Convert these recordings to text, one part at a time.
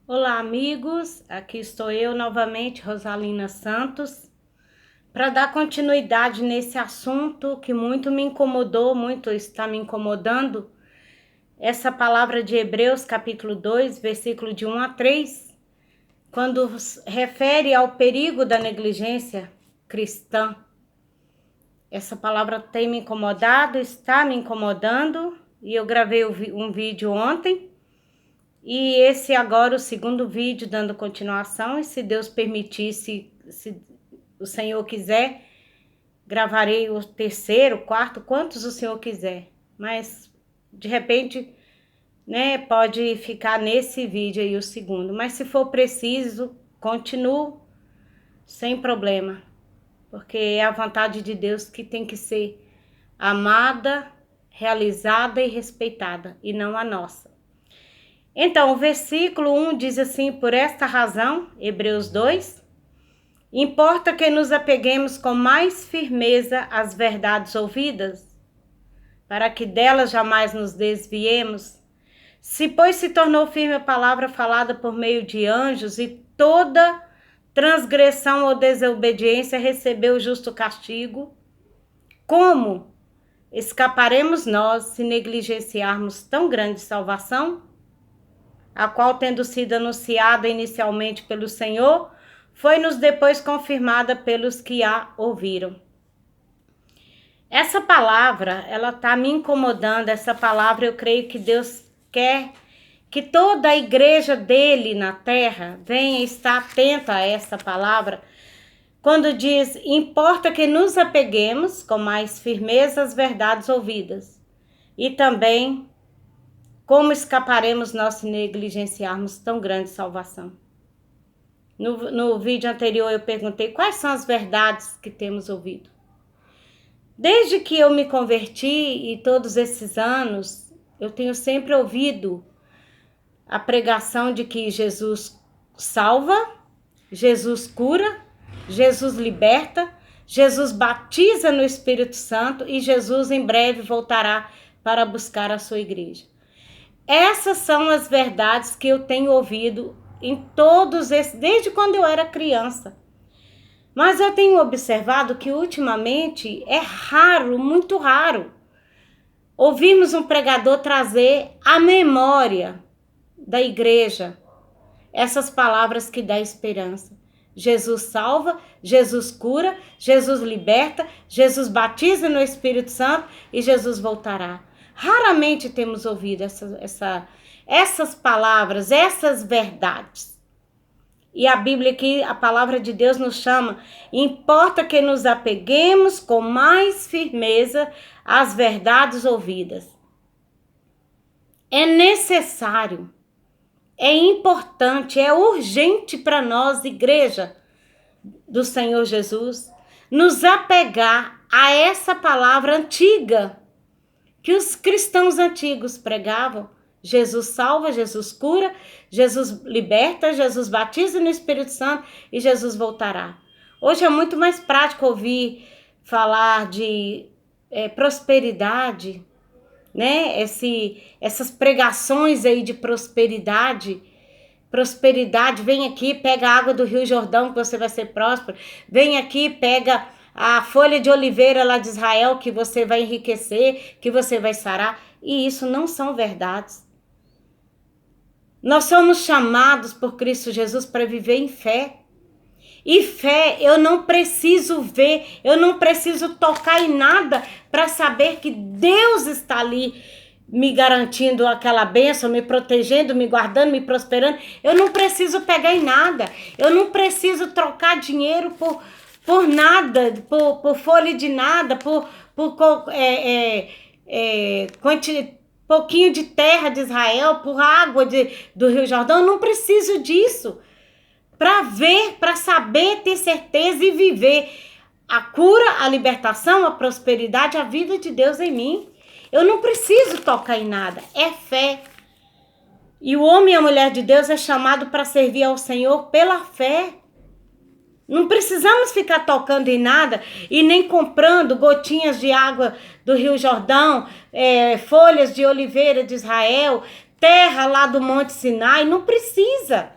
Olá, amigos. Aqui estou eu novamente, Rosalina Santos, para dar continuidade nesse assunto que muito me incomodou, muito está me incomodando. Essa palavra de Hebreus, capítulo 2, versículo de 1 a 3, quando refere ao perigo da negligência cristã. Essa palavra tem me incomodado, está me incomodando, e eu gravei um vídeo ontem. E esse agora o segundo vídeo dando continuação, e se Deus permitir, se o Senhor quiser, gravarei o terceiro, quarto, quantos o Senhor quiser. Mas de repente, né, pode ficar nesse vídeo aí o segundo. Mas se for preciso, continuo sem problema, porque é a vontade de Deus que tem que ser amada, realizada e respeitada, e não a nossa. Então, o versículo 1 diz assim: por esta razão, Hebreus 2, importa que nos apeguemos com mais firmeza às verdades ouvidas, para que delas jamais nos desviemos. Se, pois, se tornou firme a palavra falada por meio de anjos, e toda transgressão ou desobediência recebeu justo castigo, como escaparemos nós se negligenciarmos tão grande salvação? A qual, tendo sido anunciada inicialmente pelo Senhor, foi-nos depois confirmada pelos que a ouviram. Essa palavra, ela está me incomodando. Essa palavra, eu creio que Deus quer que toda a igreja dele na terra venha estar atenta a essa palavra. Quando diz, importa que nos apeguemos com mais firmeza às verdades ouvidas. E também, como escaparemos nós se negligenciarmos tão grande salvação? No vídeo anterior eu perguntei quais são as verdades que temos ouvido. Desde que eu me converti e todos esses anos, eu tenho sempre ouvido a pregação de que Jesus salva, Jesus cura, Jesus liberta, Jesus batiza no Espírito Santo e Jesus em breve voltará para buscar a sua igreja. Essas são as verdades que eu tenho ouvido em todos esses, desde quando eu era criança. Mas eu tenho observado que ultimamente é raro, muito raro, ouvirmos um pregador trazer à memória da igreja essas palavras que dão esperança. Jesus salva, Jesus cura, Jesus liberta, Jesus batiza no Espírito Santo e Jesus voltará. Raramente temos ouvido essas palavras, essas verdades. E a Bíblia aqui, a palavra de Deus nos chama, importa que nos apeguemos com mais firmeza às verdades ouvidas. É necessário, é importante, é urgente para nós, igreja do Senhor Jesus, nos apegar a essa palavra antiga que os cristãos antigos pregavam. Jesus salva, Jesus cura, Jesus liberta, Jesus batiza no Espírito Santo e Jesus voltará. Hoje é muito mais prático ouvir falar de prosperidade, né? Essas pregações aí de prosperidade. Prosperidade, vem aqui, pega a água do Rio Jordão que você vai ser próspero. Vem aqui, pega a folha de oliveira lá de Israel que você vai enriquecer, que você vai sarar. E isso não são verdades. Nós somos chamados por Cristo Jesus para viver em fé. E fé, eu não preciso ver, eu não preciso tocar em nada para saber que Deus está ali me garantindo aquela bênção, me protegendo, me guardando, me prosperando. Eu não preciso pegar em nada, eu não preciso trocar dinheiro por nada, por folha de nada, por pouquinho de terra de Israel, por água do Rio Jordão. Eu não preciso disso. Para ver, para saber, ter certeza e viver a cura, a libertação, a prosperidade, a vida de Deus em mim. Eu não preciso tocar em nada, é fé. E o homem e a mulher de Deus é chamado para servir ao Senhor pela fé. Não precisamos ficar tocando em nada e nem comprando gotinhas de água do Rio Jordão, folhas de oliveira de Israel, terra lá do Monte Sinai, não precisa.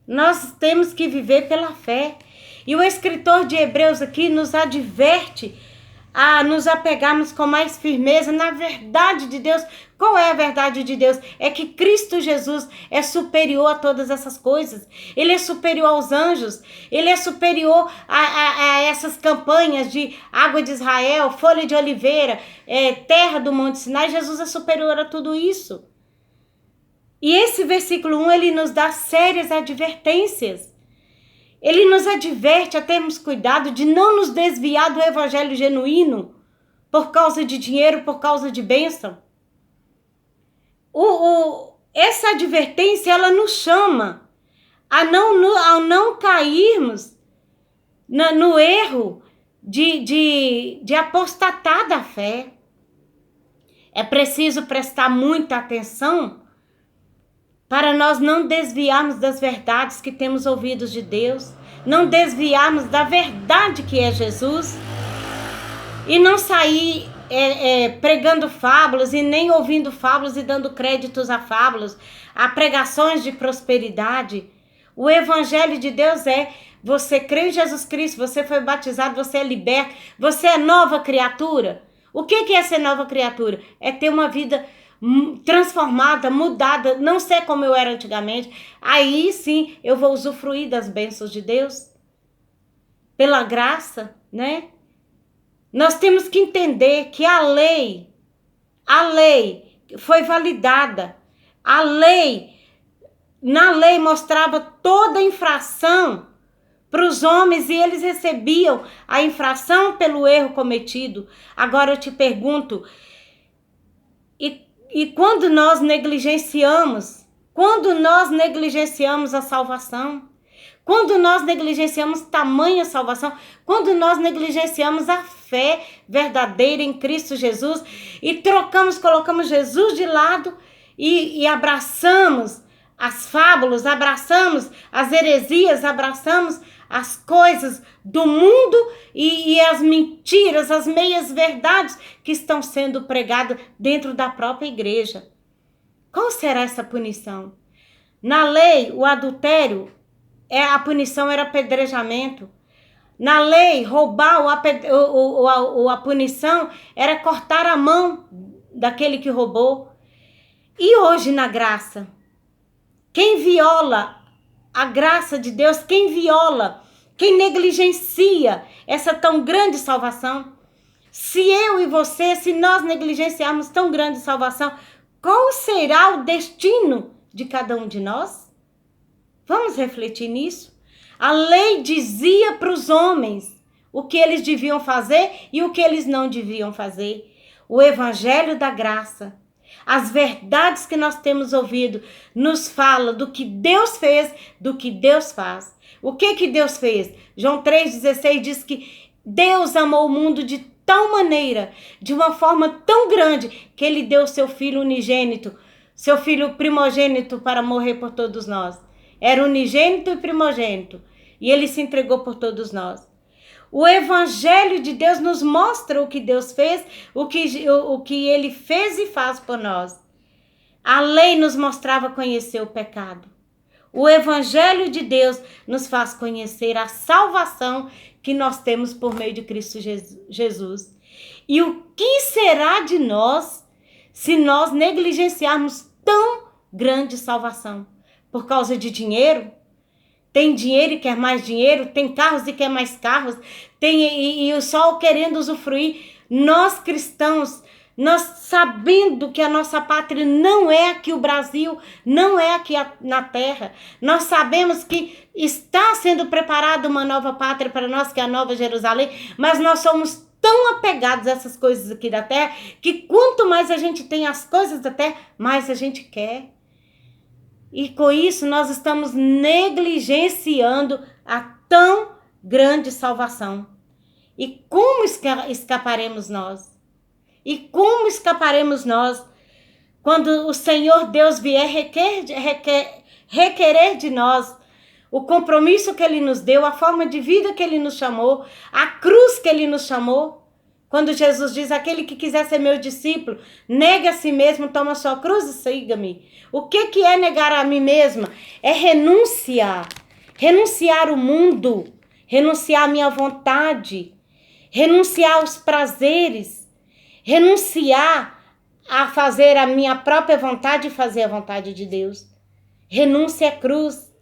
Nós temos que viver pela fé. E o escritor de Hebreus aqui nos adverte a nos apegarmos com mais firmeza na verdade de Deus. Qual é a verdade de Deus? É que Cristo Jesus é superior a todas essas coisas. Ele é superior aos anjos. Ele é superior a essas campanhas de água de Israel, folha de oliveira, terra do Monte Sinai. Jesus é superior a tudo isso. E esse versículo 1, ele nos dá sérias advertências. Ele nos adverte a termos cuidado de não nos desviar do evangelho genuíno por causa de dinheiro, por causa de bênção. Essa advertência, ela nos chama a não cairmos no erro de apostatar da fé. É preciso prestar muita atenção para nós não desviarmos das verdades que temos ouvidos de Deus, não desviarmos da verdade que é Jesus, e não sair pregando fábulas e nem ouvindo fábulas e dando créditos a fábulas, a pregações de prosperidade. O evangelho de Deus é: você crê em Jesus Cristo, você foi batizado, você é liberto, você é nova criatura. O que é ser nova criatura? É ter uma vida transformada, mudada, não ser como eu era antigamente. Aí sim eu vou usufruir das bênçãos de Deus pela graça, né? Nós temos que entender que a lei foi validada. Na lei mostrava toda a infração para os homens e eles recebiam a infração pelo erro cometido. Agora eu te pergunto, e quando nós negligenciamos a salvação, quando nós negligenciamos tamanha salvação, quando nós negligenciamos a fé verdadeira em Cristo Jesus e colocamos Jesus de lado e abraçamos as fábulas, abraçamos as heresias, abraçamos as coisas do mundo e as mentiras, as meias verdades que estão sendo pregadas dentro da própria igreja. Qual será essa punição? Na lei, o adultério, a punição era apedrejamento. Na lei, roubar, a punição era cortar a mão daquele que roubou. E hoje na graça, quem viola a graça de Deus, quem negligencia essa tão grande salvação, se eu e você, se nós negligenciarmos tão grande salvação, qual será o destino de cada um de nós? Vamos refletir nisso. A lei dizia para os homens o que eles deviam fazer e o que eles não deviam fazer. O evangelho da graça, as verdades que nós temos ouvido, nos fala do que Deus fez, do que Deus faz. O que Deus fez? João 3,16 diz que Deus amou o mundo de tal maneira, de uma forma tão grande, que ele deu seu filho unigênito, seu filho primogênito para morrer por todos nós. Era unigênito e primogênito, e ele se entregou por todos nós. O evangelho de Deus nos mostra o que Deus fez, o que ele fez e faz por nós. A lei nos mostrava conhecer o pecado. O evangelho de Deus nos faz conhecer a salvação que nós temos por meio de Cristo Jesus. E o que será de nós se nós negligenciarmos tão grande salvação? Por causa de dinheiro? Tem dinheiro e quer mais dinheiro, tem carros e quer mais carros, e o sol querendo usufruir. Nós cristãos, nós sabendo que a nossa pátria não é aqui o Brasil, não é aqui na terra, nós sabemos que está sendo preparada uma nova pátria para nós, que é a Nova Jerusalém, mas nós somos tão apegados a essas coisas aqui da terra, que quanto mais a gente tem as coisas da terra, mais a gente quer. E com isso nós estamos negligenciando a tão grande salvação. E como escaparemos nós? E como escaparemos nós quando o Senhor Deus vier requerer de nós o compromisso que Ele nos deu, a forma de vida que Ele nos chamou, a cruz que Ele nos chamou? Quando Jesus diz, aquele que quiser ser meu discípulo, negue a si mesmo, toma sua cruz e siga-me. O que é negar a mim mesma? É renunciar. Renunciar o mundo, renunciar a minha vontade, renunciar aos prazeres, renunciar a fazer a minha própria vontade e fazer a vontade de Deus. Renúncia é cruz.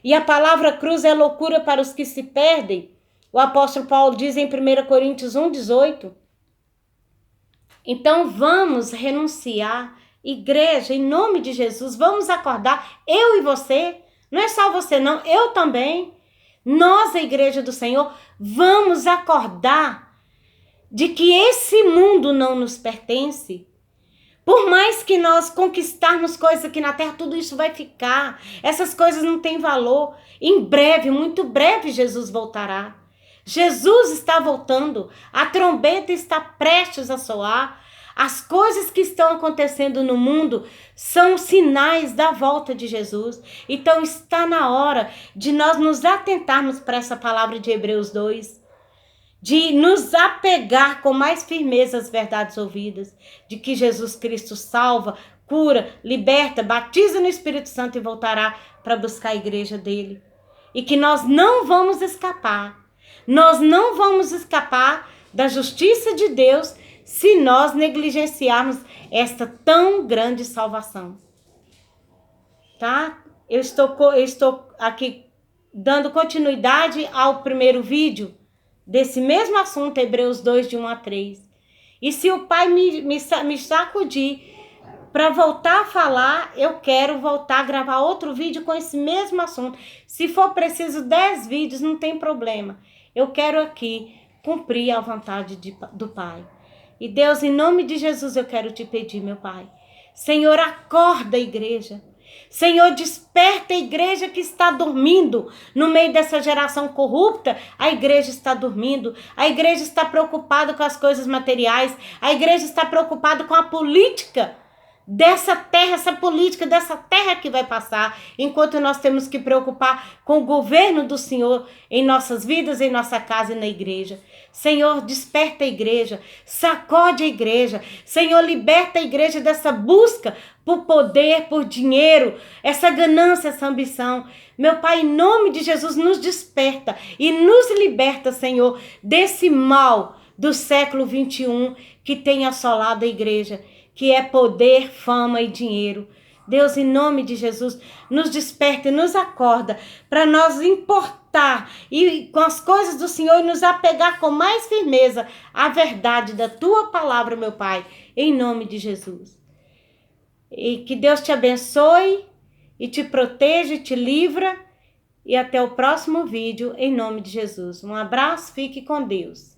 E a palavra cruz é loucura para os que se perdem. O apóstolo Paulo diz em 1 Coríntios 1,18. Então vamos renunciar. Igreja, em nome de Jesus, vamos acordar. Eu e você. Não é só você não, eu também. Nós, a igreja do Senhor, vamos acordar de que esse mundo não nos pertence. Por mais que nós conquistarmos coisas aqui na terra, tudo isso vai ficar. Essas coisas não têm valor. Em breve, muito breve, Jesus voltará. Jesus está voltando. A trombeta está prestes a soar. As coisas que estão acontecendo no mundo são sinais da volta de Jesus. Então está na hora de nós nos atentarmos para essa palavra de Hebreus 2. De nos apegar com mais firmeza às verdades ouvidas, de que Jesus Cristo salva, cura, liberta, batiza no Espírito Santo e voltará para buscar a igreja dele. E que nós não vamos escapar. Nós não vamos escapar da justiça de Deus se nós negligenciarmos esta tão grande salvação. Tá? Eu estou aqui dando continuidade ao primeiro vídeo desse mesmo assunto, Hebreus 2, de 1 a 3. E se o Pai me sacudir para voltar a falar, eu quero voltar a gravar outro vídeo com esse mesmo assunto. Se for preciso 10 vídeos, não tem problema. Eu quero aqui cumprir a vontade do Pai. E Deus, em nome de Jesus, eu quero te pedir, meu Pai. Senhor, acorda a igreja. Senhor, desperta a igreja que está dormindo. No meio dessa geração corrupta, a igreja está dormindo. A igreja está preocupada com as coisas materiais. A igreja está preocupada com a política dessa terra, essa política dessa terra que vai passar, enquanto nós temos que preocupar com o governo do Senhor em nossas vidas, em nossa casa e na igreja. Senhor, desperta a igreja, sacode a igreja. Senhor, liberta a igreja dessa busca por poder, por dinheiro, essa ganância, essa ambição. Meu Pai, em nome de Jesus, nos desperta e nos liberta, Senhor, desse mal do século 21 que tem assolado a igreja, que é poder, fama e dinheiro. Deus, em nome de Jesus, nos desperta e nos acorda para nós importar e com as coisas do Senhor e nos apegar com mais firmeza à verdade da Tua palavra, meu Pai, em nome de Jesus. E que Deus te abençoe e te proteja e te livra. E até o próximo vídeo, em nome de Jesus. Um abraço, fique com Deus.